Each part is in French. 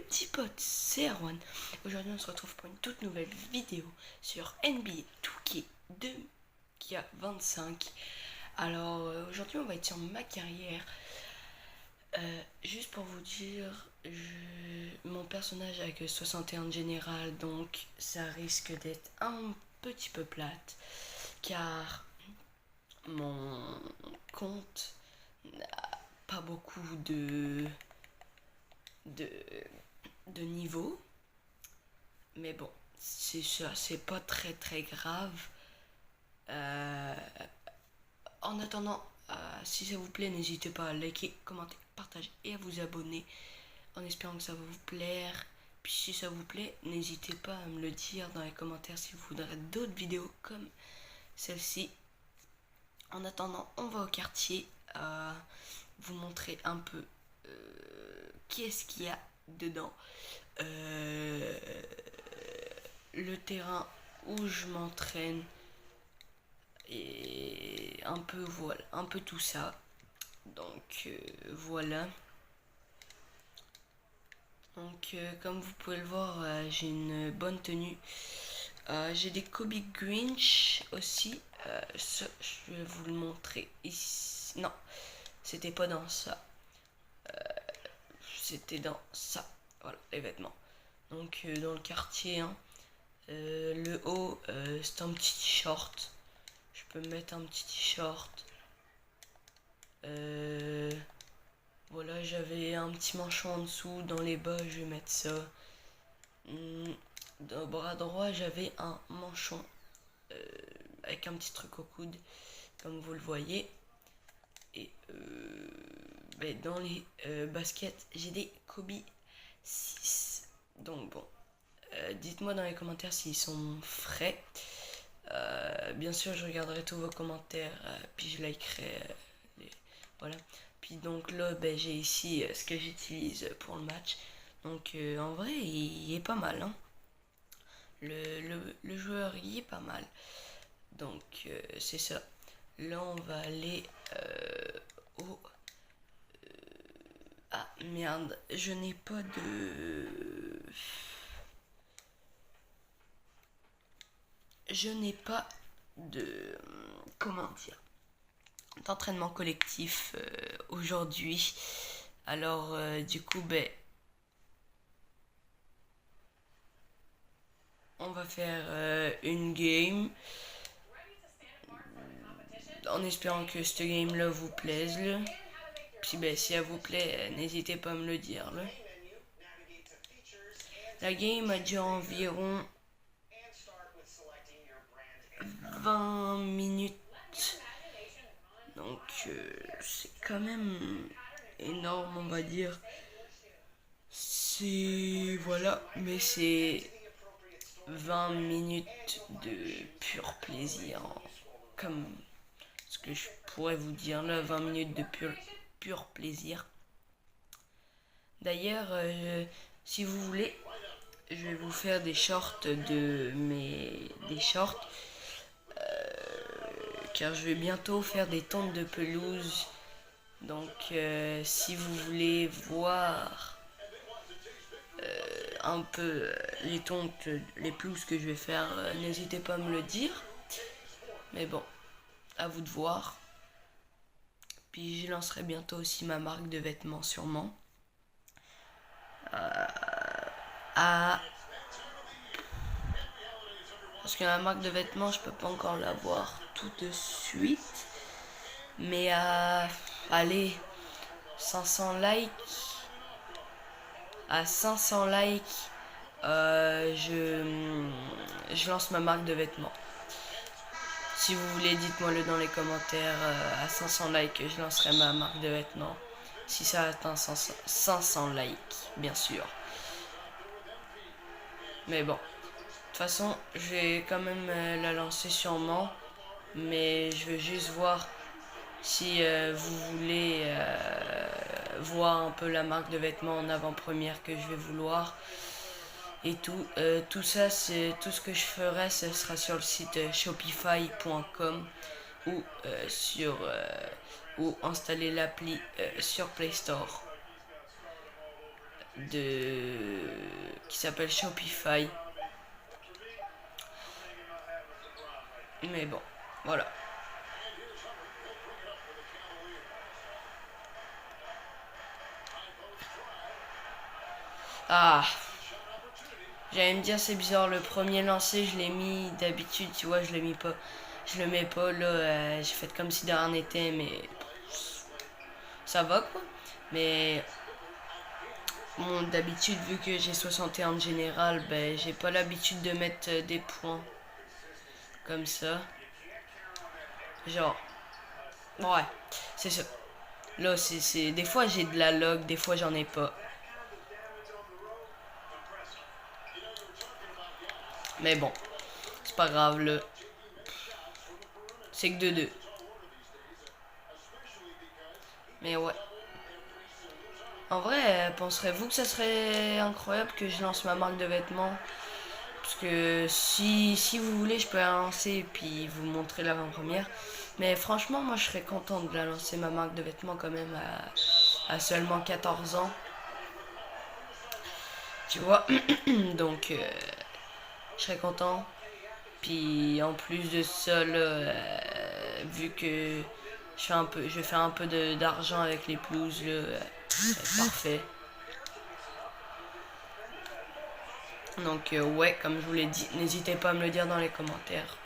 petits potes, c'est Erwan. Aujourd'hui on se retrouve pour une toute nouvelle vidéo sur NBA 2K25. Alors aujourd'hui on va être sur ma carrière. Juste pour vous dire, mon personnage a que 61 général, donc ça risque d'être un petit peu plate. Car mon compte n'a pas beaucoup de niveau, mais bon, c'est ça, c'est pas très grave. En attendant, si ça vous plaît, n'hésitez pas à liker, commenter, partager et à vous abonner, en espérant que ça va vous plaire. Puis si ça vous plaît, n'hésitez pas à me le dire dans les commentaires si vous voudrez d'autres vidéos comme celle-ci. En attendant, on va au quartier, vous montrer un peu qu'est-ce qu'il y a dedans. Le terrain où je m'entraîne et un peu voilà, un peu tout ça. Donc voilà. Donc comme vous pouvez le voir, j'ai une bonne tenue. J'ai des Kobe Grinch aussi. Ça, je vais vous le montrer ici. Non, c'était pas dans ça. C'était dans ça. Voilà, les vêtements. Donc dans le quartier, hein, le haut, c'est un petit t-shirt. Je peux mettre un petit t-shirt. Voilà, j'avais un petit manchon en dessous. Dans les bas, je vais mettre ça. Dans le bras droit, j'avais un manchon avec un petit truc au coude, comme vous le voyez. Et dans les baskets, j'ai des Kobe 6. Donc bon, dites-moi dans les commentaires s'ils sont frais. Bien sûr, je regarderai tous vos commentaires, puis je likerai voilà. Puis donc là, j'ai ici ce que j'utilise pour le match. Donc en vrai, il est pas mal, hein. Le joueur, il est pas mal. Donc c'est ça. Là, on va aller au... Ah merde, je n'ai pas de... Comment dire, d'entraînement collectif aujourd'hui. Alors du coup, on va faire une game en espérant que cette game là vous plaise là. Puis si elle vous plaît, n'hésitez pas à me le dire là. La game a duré environ 20 minutes. Donc c'est quand même énorme, on va dire. C'est... Voilà, mais c'est 20 minutes de pur plaisir. Comme ce que je pourrais vous dire là, 20 minutes de pur plaisir. D'ailleurs, si vous voulez, je vais vous faire des shorts des shorts. Car je vais bientôt faire des tontes de pelouse. Donc si vous voulez voir un peu les tontes, les pelouses que je vais faire, n'hésitez pas à me le dire. Mais bon, à vous de voir. Puis je lancerai bientôt aussi ma marque de vêtements sûrement. Parce que ma marque de vêtements, je peux pas encore l'avoir tout de suite. Mais allez, 500 likes. À 500 likes, je lance ma marque de vêtements. Si vous voulez, dites-moi le dans les commentaires. À 500 likes, je lancerai ma marque de vêtements. Si ça atteint 500 likes, bien sûr. Mais bon, de toute façon, je vais quand même la lancer sûrement. Mais je veux juste voir si vous voulez voir un peu la marque de vêtements en avant-première que je vais vouloir. Et tout ça, c'est tout ce que je ferai, ce sera sur le site shopify.com ou installer l'appli sur Play Store. qui s'appelle Shopify. Mais bon, voilà. Ah, j'allais me dire c'est bizarre, le premier lancer je l'ai mis, d'habitude tu vois je le mets pas. Je le mets pas là, j'ai fait comme si de rien n'était, mais ça va quoi. Mais bon, d'habitude vu que j'ai 61 de général, ben j'ai pas l'habitude de mettre des points comme ça. Genre, ouais, c'est ça. Là c'est des fois j'ai de la log, des fois j'en ai pas. Mais bon, c'est pas grave là. C'est que 2-2. Mais ouais. En vrai, penserez-vous que ça serait incroyable que je lance ma marque de vêtements? Parce que si vous voulez, je peux la lancer et puis vous montrer l'avant-première. Mais franchement, moi je serais content de la lancer, ma marque de vêtements, quand même, à seulement 14 ans. Tu vois? Donc, je serais content. Puis en plus de ça, là, vu que je fais un peu d'argent avec les pelouses, là, c'est parfait. Donc ouais, comme je vous l'ai dit, n'hésitez pas à me le dire dans les commentaires.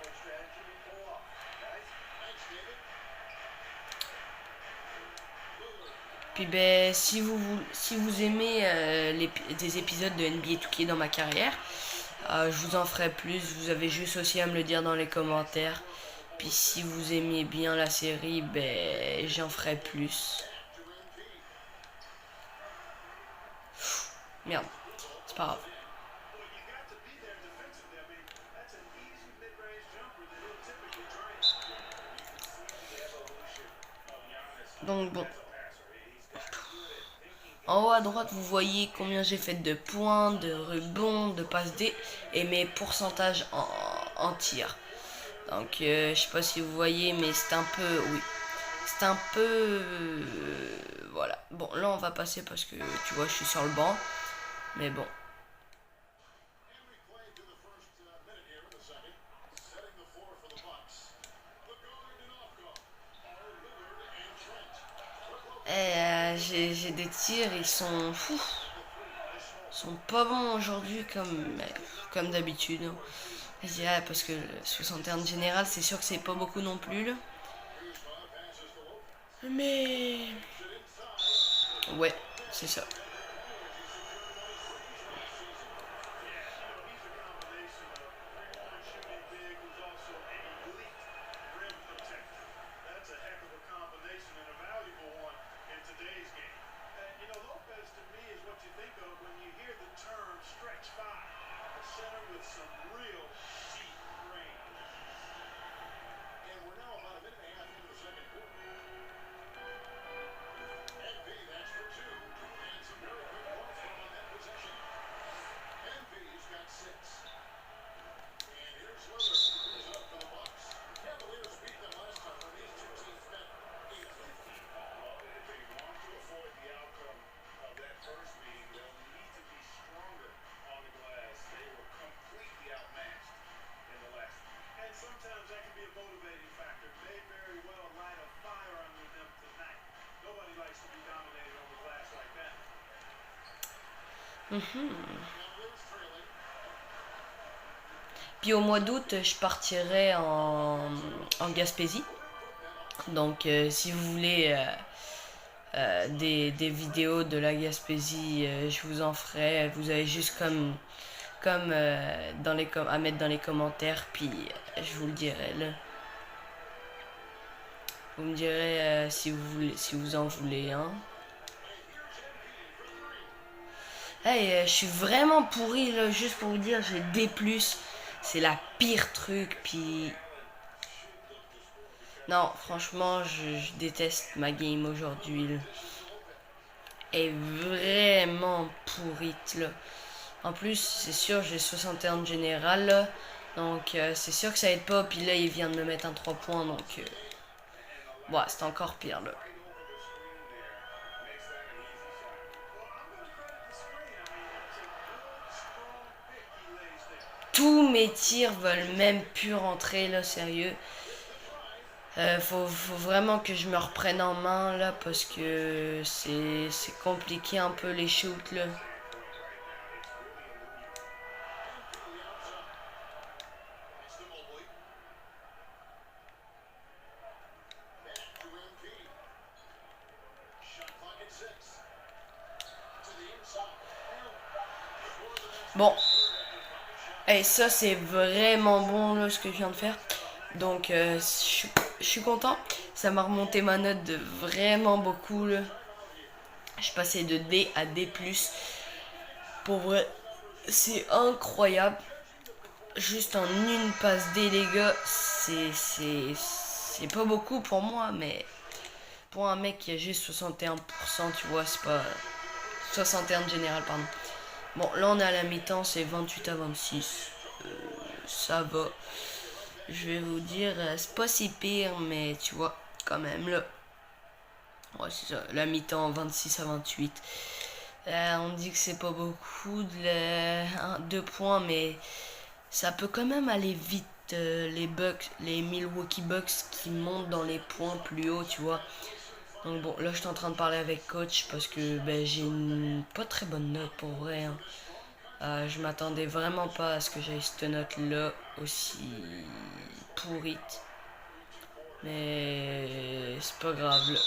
Puis ben si vous aimez des épisodes de NBA 2K dans ma carrière, je vous en ferai plus. Vous avez juste aussi à me le dire dans les commentaires. Puis si vous aimez bien la série, ben j'en ferai plus. Merde, c'est pas grave. Donc bon. En haut à droite, vous voyez combien j'ai fait de points, de rebonds, de passes D et mes pourcentages en tir. Donc, je sais pas si vous voyez, mais c'est un peu. Oui. C'est un peu. Voilà. Bon, là, on va passer parce que tu vois, je suis sur le banc. Mais bon. J'ai des tirs, ils sont fous. Ils sont pas bons aujourd'hui comme d'habitude. Je dirais parce que le 61 général, c'est sûr que c'est pas beaucoup non plus là. Mais ouais, c'est ça. Puis au mois d'août, je partirai en Gaspésie. Donc si vous voulez des vidéos de la Gaspésie, je vous en ferai. Vous avez juste comme à mettre dans les commentaires, puis je vous le dirai là. Vous me direz si vous en voulez, hein. Hey, je suis vraiment pourri là, juste pour vous dire, j'ai D+. C'est la pire truc, puis non, franchement, je déteste ma game aujourd'hui. Elle est vraiment pourrite là. En plus, c'est sûr, j'ai 61 de général là. Donc, c'est sûr que ça aide pas. Puis là, il vient de me mettre un 3 points. Donc, ouais, c'est encore pire là. tous mes tirs veulent même plus rentrer là, sérieux. Faut vraiment que je me reprenne en main là parce que c'est compliqué un peu les shoots là. Bon, et ça c'est vraiment bon là ce que je viens de faire. Donc je suis content. Ça m'a remonté ma note de vraiment beaucoup là. Je suis passé de D à D+. Pour vrai, c'est incroyable. Juste en une passe D les gars, c'est pas beaucoup pour moi, mais pour un mec qui a juste 61%, tu vois, c'est pas 61 de général, pardon. Bon, là on est à la mi-temps, c'est 28-26. Ça va. Je vais vous dire, c'est pas si pire, mais tu vois, quand même là. Ouais, c'est ça, la mi-temps 26-28. On dit que c'est pas beaucoup de 2 points, mais ça peut quand même aller vite. Les Bucks, les Milwaukee Bucks qui montent dans les points plus haut, tu vois. Donc bon, là je suis en train de parler avec coach parce que ben, j'ai une pas très bonne note pour vrai. Hein. Je m'attendais vraiment pas à ce que j'aie cette note là aussi pourrite. Mais c'est pas grave là.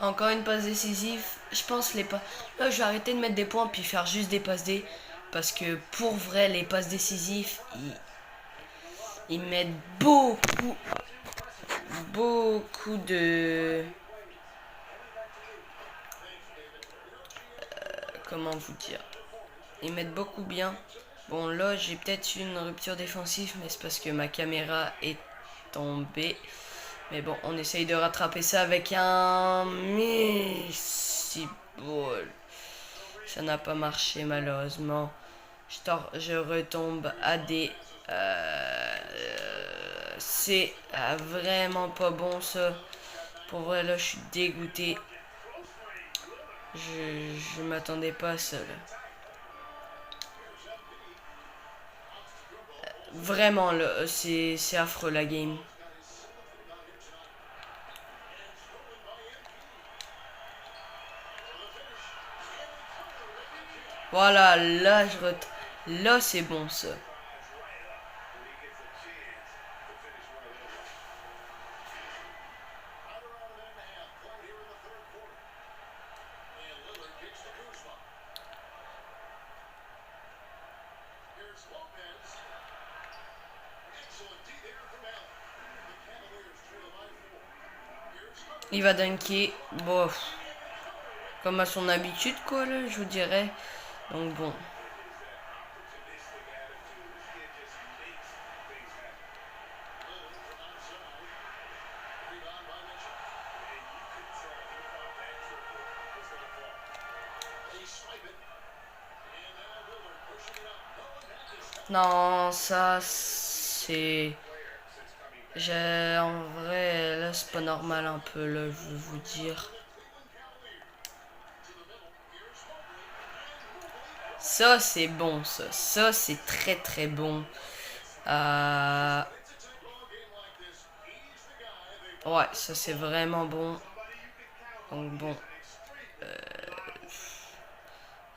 Encore une passe décisive. Je pense les pas. Là, je vais arrêter de mettre des points puis faire juste des passes D. Parce que pour vrai, les passes décisives, ils mettent beaucoup de. Comment vous dire? Ils mettent beaucoup bien. Bon, là, j'ai peut-être une rupture défensive, mais c'est parce que ma caméra est tombée. Mais bon, on essaye de rattraper ça avec un Messi ball. Ça n'a pas marché malheureusement. Je retombe à des. C'est vraiment pas bon ça. Pour vrai, là, je suis dégoûté. Je m'attendais pas à ça. Là. Vraiment, là, c'est affreux la game. Voilà, là, là c'est bon ça. Il va dunker. Bof. Comme à son habitude, quoi, là, je vous dirais. Donc bon. Non, ça, c'est... En vrai, là, c'est pas normal un peu, là, je veux vous dire. Ça, c'est bon, ça. Ça, c'est très, très bon. Euh... Ouais, ça, c'est vraiment bon. Donc, bon.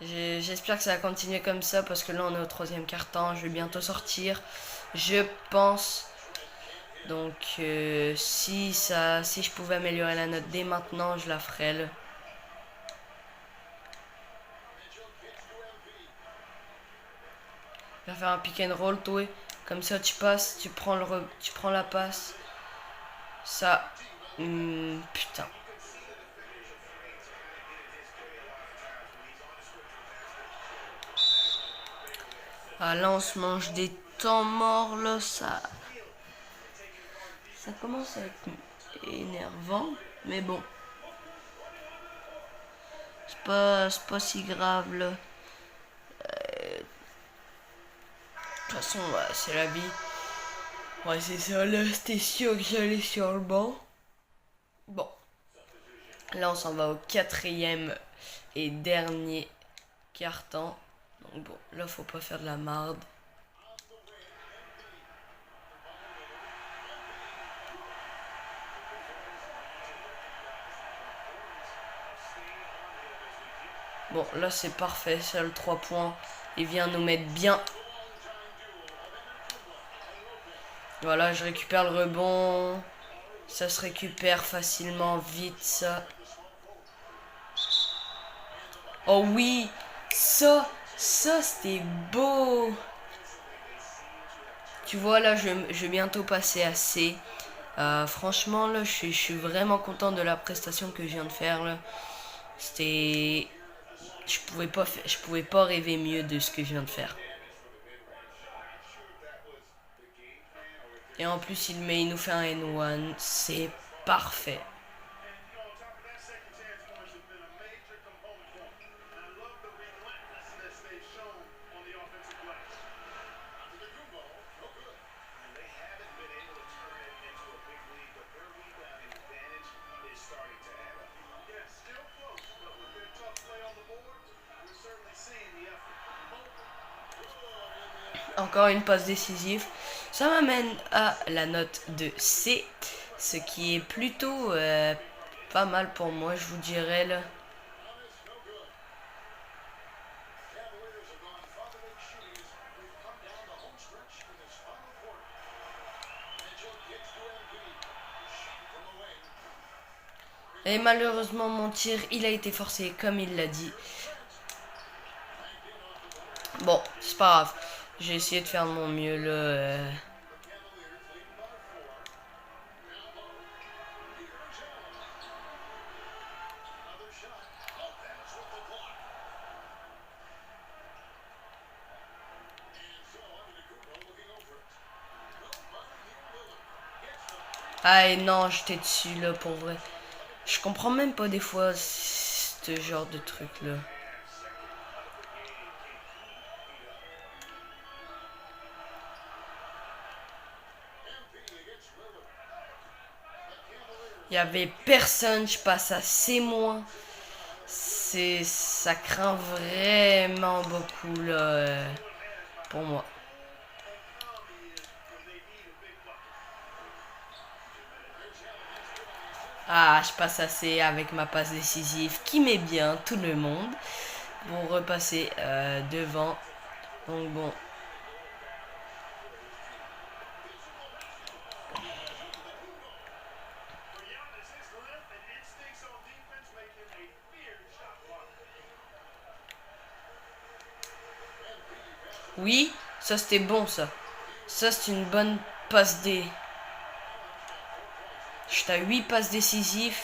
J'espère que ça va continuer comme ça, parce que là, on est au 3e quart-temps. Je vais bientôt sortir. Je pense... Donc, si je pouvais améliorer la note dès maintenant, je la ferais, là. Je vais faire un pick and roll, toi. Comme ça, tu passes, tu prends la passe. Ça. Putain. Ah là on se mange des temps morts là, ça commence à être énervant, mais bon, c'est pas si grave là. De toute façon, ouais, c'est la vie. Ouais, c'est ça là, c'était sûr que j'allais sur le banc. Bon, là on s'en va au quatrième et dernier quart-temps. Donc bon, là faut pas faire de la marde. Bon, là c'est parfait, c'est le 3 points. Il vient nous mettre bien. Voilà, je récupère le rebond. Ça se récupère facilement, vite ça. Oh oui, ça c'était beau. Tu vois là, je vais bientôt passer à C. Franchement là, je suis vraiment content de la prestation que je viens de faire là. C'était, je pouvais pas rêver mieux de ce que je viens de faire. Et en plus il nous fait un N1, c'est parfait. Encore une passe décisive. Ça m'amène à la note de C, ce qui est plutôt pas mal pour moi, je vous dirais là. Et malheureusement mon tir il a été forcé comme il l'a dit. Bon, c'est pas grave. J'ai essayé de faire de mon mieux là. Ah et non, j'étais dessus là pour vrai. Je comprends même pas des fois ce genre de truc là. Il y avait personne, je passe à C-. Ça craint vraiment beaucoup là pour moi. Ah, je passe à C avec ma passe décisive qui met bien tout le monde. Bon, repasser devant. Donc bon. Oui, ça c'était bon ça. Ça c'est une bonne passe D. J'étais à 8 passes décisives.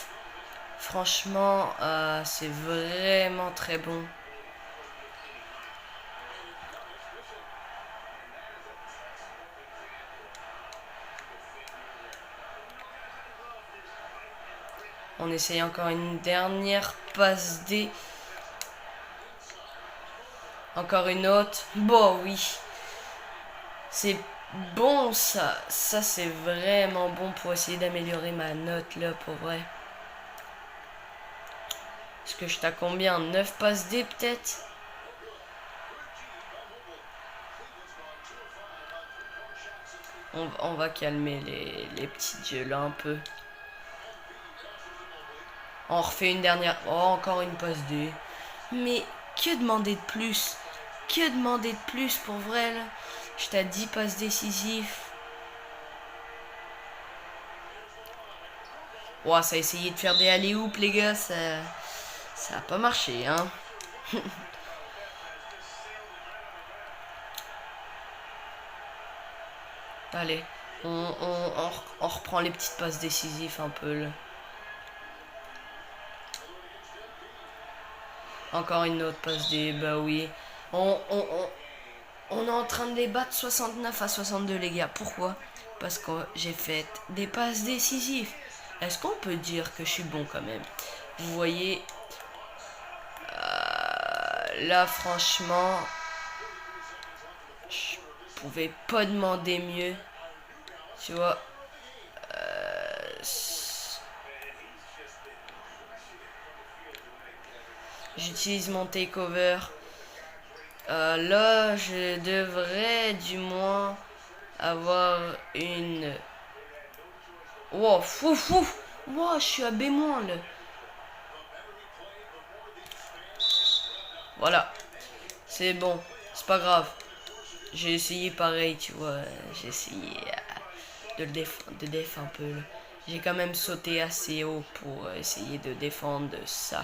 Franchement, c'est vraiment très bon. On essaye encore une dernière passe D. Encore une autre. Bon, oui. C'est bon ça. Ça c'est vraiment bon pour essayer d'améliorer ma note là pour vrai. Est-ce que je t'ai combien? 9 passes D peut-être? On va calmer les petits jeux là un peu. On refait une dernière. Oh, encore une passe D. Mais que demander de plus? Que demander de plus pour vrai là? J'étais à 10 passes décisives. Ouah, ça a essayé de faire des alley-oops les gars, ça a pas marché hein. Allez, On reprend les petites passes décisives un peu là. Encore une autre passe des... Bah oui. On est en train de les battre 69-62 les gars. Pourquoi? Parce que j'ai fait des passes décisives. Est-ce qu'on peut dire que je suis bon quand même? Vous voyez... là franchement... Je pouvais pas demander mieux. Tu vois... J'utilise mon takeover. Là, je devrais du moins avoir une... Wow, fou, fou. Wow, je suis à B- là. Voilà. C'est bon. C'est pas grave. J'ai essayé pareil, tu vois. J'ai essayé de le défendre un peu. Là. J'ai quand même sauté assez haut pour essayer de défendre ça.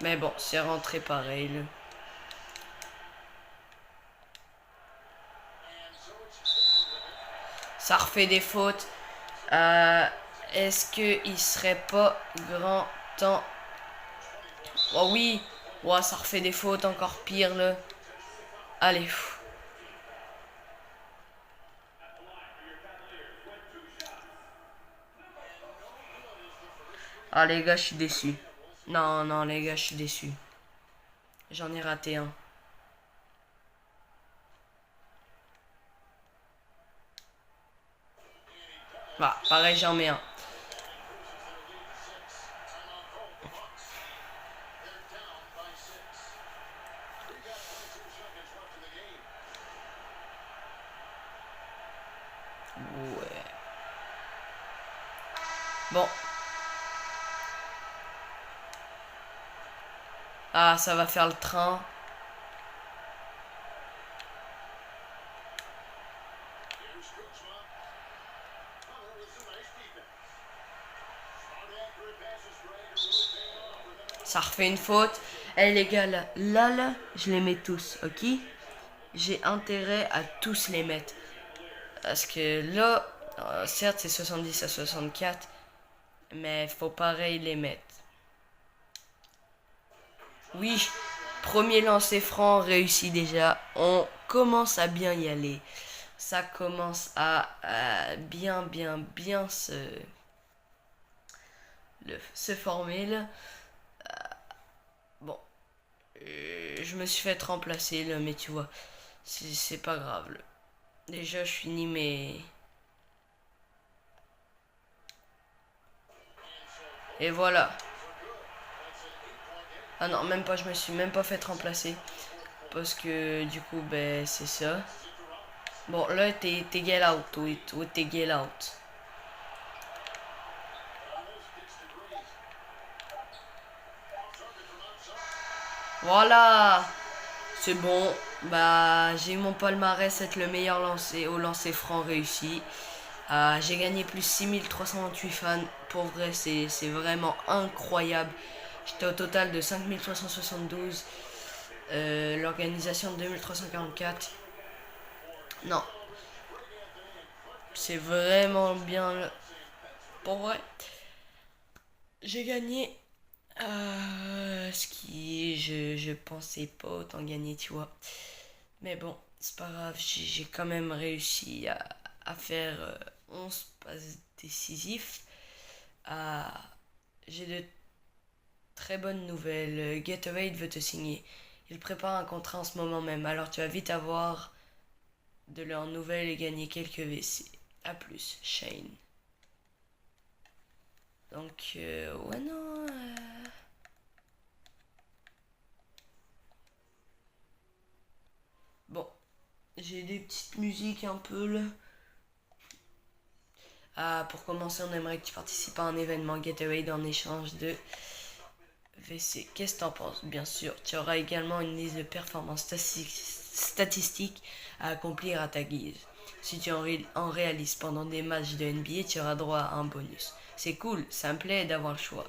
Mais bon, c'est rentré pareil. Là. Ça refait des fautes. Est-ce qu'il serait pas grand temps... Oh oui. Ouais, ça refait des fautes encore pire là. Allez. Ah les gars, je suis déçu. Non, non les gars, je suis déçu. J'en ai raté un. Bah, pareil, j'en mets un. Ouais. Bon. Ah, ça va faire le train. Ça refait une faute. Eh les gars, là, je les mets tous, ok? J'ai intérêt à tous les mettre. Parce que là, certes, c'est 70-64. Mais faut pareil les mettre. Oui, premier lancer franc réussi déjà. On commence à bien y aller. Ça commence à bien se former là. Bon, je me suis fait remplacer là, mais tu vois, c'est pas grave. Là. Déjà, je finis mes... Et voilà. Ah non, même pas, je me suis même pas fait remplacer. Parce que du coup, ben, c'est ça. Bon, là, t'es get out, ou t'es get out. Voilà. C'est bon. Bah, j'ai eu mon palmarès être le meilleur lancé au lancer franc réussi. J'ai gagné plus 6328 fans. Pour vrai, c'est vraiment incroyable. J'étais au total de 5372. L'organisation de 2344. Non. C'est vraiment bien. Pour vrai. J'ai gagné. Ce qui. Je pensais pas autant gagner, tu vois. Mais bon, c'est pas grave. J'ai quand même réussi à faire 11 passes décisives. J'ai de très bonnes nouvelles. Gatorade veut te signer. Il prépare un contrat en ce moment même. Alors tu vas vite avoir de leurs nouvelles et gagner quelques WC. A plus, Shane. Donc, ouais, non. Bon, j'ai des petites musiques un peu là. Pour commencer, on aimerait que tu participes à un événement Gatorade en échange de VC. Qu'est-ce que t'en penses? Bien sûr, tu auras également une liste de performances statistiques à accomplir à ta guise. Si tu en réalises pendant des matchs de NBA, tu auras droit à un bonus. C'est cool, ça me plaît d'avoir le choix.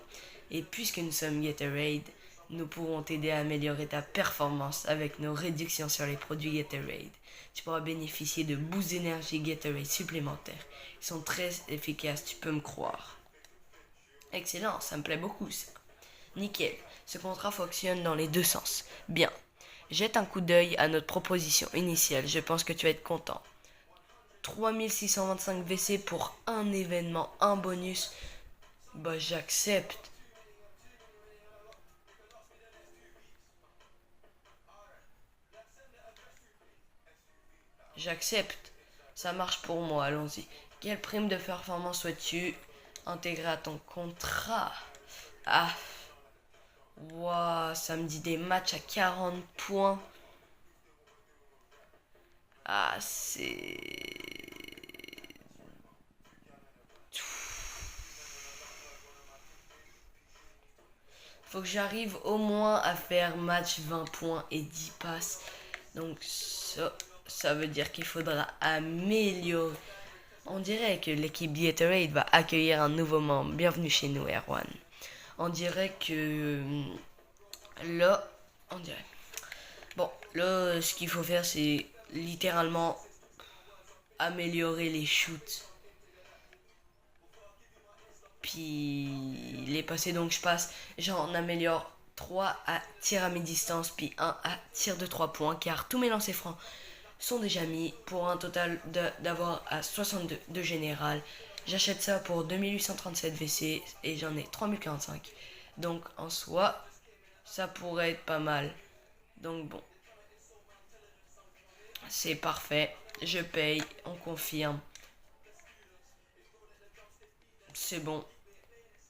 Et puisque nous sommes Gatorade, Nous pourrons t'aider à améliorer ta performance avec nos réductions sur les produits Gatorade. Tu pourras bénéficier de boosts d'énergie Gatorade supplémentaires. Ils sont très efficaces, tu peux me croire. Excellent, ça me plaît beaucoup ça. Nickel, ce contrat fonctionne dans les deux sens. Bien, jette un coup d'œil à notre proposition initiale, je pense que tu vas être content. 3625 WC pour un événement, un bonus. Bah j'accepte. J'accepte. Ça marche pour moi, allons-y. Quelle prime de performance souhaites-tu intégrer à ton contrat? Ah, waouh, ça me dit des matchs à 40 points. Ah, c'est... Faut que j'arrive au moins à faire match 20 points et 10 passes. Donc ça veut dire qu'il faudra améliorer. On dirait que l'équipe Gatorade va accueillir un nouveau membre. Bienvenue chez nous, Erwan. On dirait que... Là, on dirait... Bon, là, ce qu'il faut faire, c'est littéralement améliorer les shoots. Puis les passer, donc je passe, j'en améliore 3 à tir à mi-distance, puis 1 à tir de 3 points, car tous mes lancers francs sont déjà mis pour un total d'avoir à 62 de général. J'achète ça pour 2837 VC et j'en ai 3045. Donc en soi, ça pourrait être pas mal. Donc bon, c'est parfait. Je paye, on confirme. C'est bon.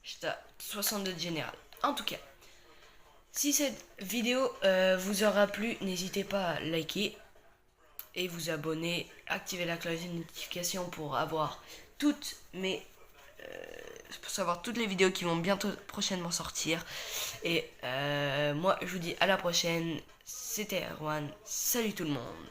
J'étais à 62 de général. En tout cas, si cette vidéo vous aura plu, n'hésitez pas à liker et vous abonner, activer la cloche de notification pour avoir toutes mes pour savoir toutes les vidéos qui vont bientôt prochainement sortir. Et moi je vous dis à la prochaine. C'était Erwan. Salut tout le monde.